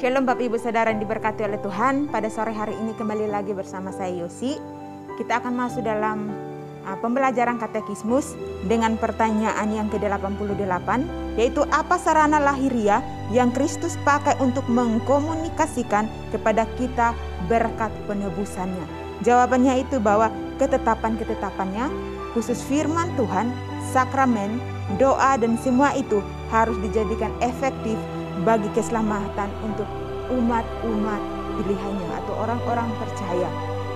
Shalom Bapak Ibu Saudara yang diberkati oleh Tuhan. Pada sore hari ini kembali lagi bersama saya Yosi. Kita akan masuk dalam pembelajaran katekismus dengan pertanyaan yang ke-88, yaitu apa sarana lahiriah yang Kristus pakai untuk mengkomunikasikan kepada kita berkat penebusannya. Jawabannya itu bahwa ketetapan-ketetapannya, khusus firman Tuhan, sakramen, doa dan semua itu harus dijadikan efektif bagi keselamatan untuk umat-umat pilihannya atau orang-orang percaya.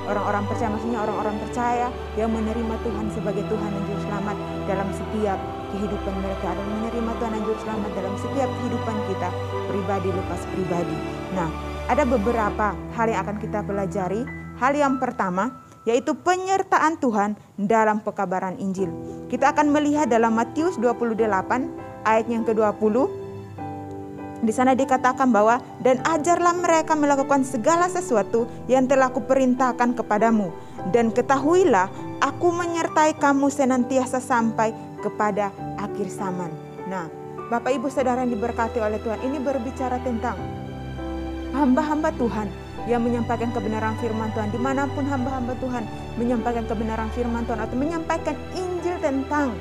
Orang-orang percaya maksudnya orang-orang percaya yang menerima Tuhan sebagai Tuhan dan Juru Selamat dalam setiap kehidupan mereka, dan menerima Tuhan dan Juru Selamat dalam setiap kehidupan kita pribadi lepas pribadi. Nah, ada beberapa hal yang akan kita pelajari. Hal yang pertama yaitu penyertaan Tuhan dalam pekabaran Injil. Kita akan melihat dalam Matius 28 ayat yang ke-20. Di sana dikatakan bahwa dan ajarlah mereka melakukan segala sesuatu yang telah kuperintahkan kepadamu, dan ketahuilah aku menyertai kamu senantiasa sampai kepada akhir zaman. Nah, Bapak Ibu Saudara yang diberkati oleh Tuhan, ini berbicara tentang hamba-hamba Tuhan yang menyampaikan kebenaran firman Tuhan. Dimanapun hamba-hamba Tuhan menyampaikan kebenaran firman Tuhan atau menyampaikan Injil tentang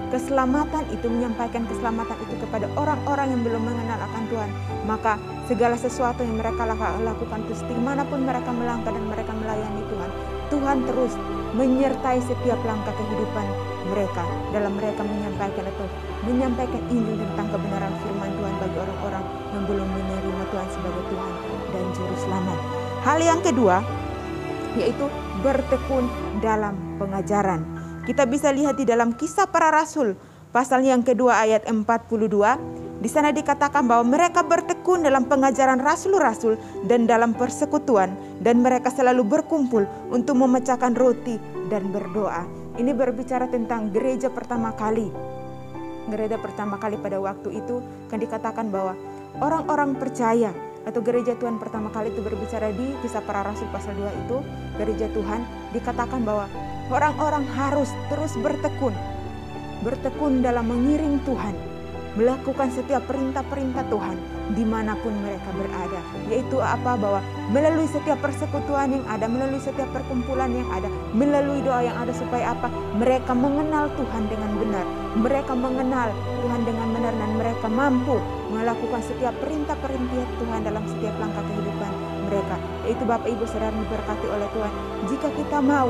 keselamatan itu, menyampaikan keselamatan itu kepada orang-orang yang belum mengenal akan Tuhan, maka segala sesuatu yang mereka lakukan itu, dimanapun mereka melangkah dan mereka melayani Tuhan, Tuhan terus menyertai setiap langkah kehidupan mereka dalam mereka menyampaikan Injil tentang kebenaran firman Tuhan bagi orang-orang yang belum menerima Tuhan sebagai Tuhan dan Juru Selamat. Hal yang kedua yaitu bertekun dalam pengajaran. Kita bisa lihat di dalam Kisah Para Rasul pasal yang kedua ayat 42. Di sana dikatakan bahwa mereka bertekun dalam pengajaran rasul-rasul dan dalam persekutuan, dan mereka selalu berkumpul untuk memecahkan roti dan berdoa. Ini berbicara tentang gereja pertama kali. Gereja pertama kali pada waktu itu kan dikatakan bahwa orang-orang percaya atau gereja Tuhan pertama kali itu berbicara di Kisah Para Rasul pasal 2 itu, gereja Tuhan dikatakan bahwa orang-orang harus terus bertekun dalam mengiring Tuhan, melakukan setiap perintah-perintah Tuhan dimanapun mereka berada. Yaitu apa? Bahwa melalui setiap persekutuan yang ada, melalui setiap perkumpulan yang ada, melalui doa yang ada, supaya apa? Mereka mengenal Tuhan dengan benar, mereka mengenal Tuhan dengan benar, dan mereka mampu melakukan setiap perintah-perintah Tuhan dalam setiap langkah kehidupan mereka. Yaitu Bapak Ibu Saudara diberkati oleh Tuhan, jika kita mau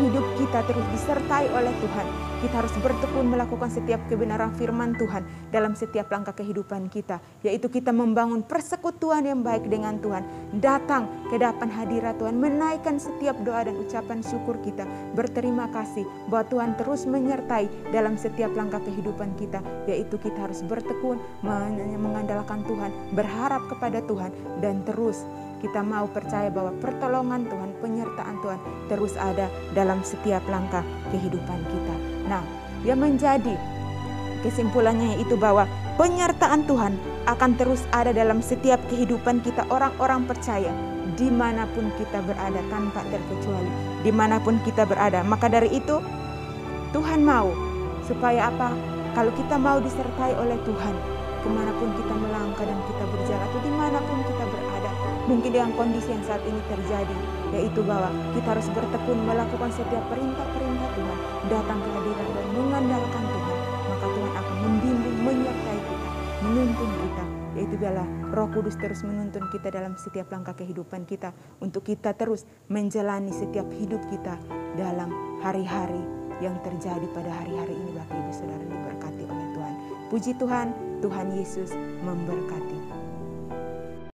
hidup kita terus disertai oleh Tuhan, kita harus bertekun melakukan setiap kebenaran firman Tuhan dalam setiap langkah kehidupan kita, yaitu kita membangun persekutuan yang baik dengan Tuhan, datang ke depan hadirat Tuhan, menaikkan setiap doa dan ucapan syukur kita, berterima kasih bahwa Tuhan terus menyertai dalam setiap langkah kehidupan kita, yaitu kita harus bertekun mengandalkan Tuhan, berharap kepada Tuhan, dan terus kita mau percaya bahwa pertolongan Tuhan, penyertaan Tuhan terus ada dalam setiap langkah kehidupan kita. Nah, yang menjadi kesimpulannya itu bahwa penyertaan Tuhan akan terus ada dalam setiap kehidupan kita orang-orang percaya, dimanapun kita berada tanpa terkecuali, dimanapun kita berada. Maka dari itu Tuhan mau supaya apa? Kalau kita mau disertai oleh Tuhan, kemanapun kita melangkah dan kita berjalan atau dimanapun kita berada, mungkin dengan kondisi yang saat ini terjadi, yaitu bahwa kita harus bertekun melakukan setiap perintah-perintah Tuhan, datang ke hadirat dan mengandalkan Tuhan, maka Tuhan akan membimbing, menyertai kita, menuntun kita, yaitu biarlah Roh Kudus terus menuntun kita dalam setiap langkah kehidupan kita, untuk kita terus menjalani setiap hidup kita dalam hari-hari yang terjadi pada hari-hari ini. Bapak Ibu Saudara diberkati oleh Tuhan. Puji Tuhan, Tuhan Yesus memberkati.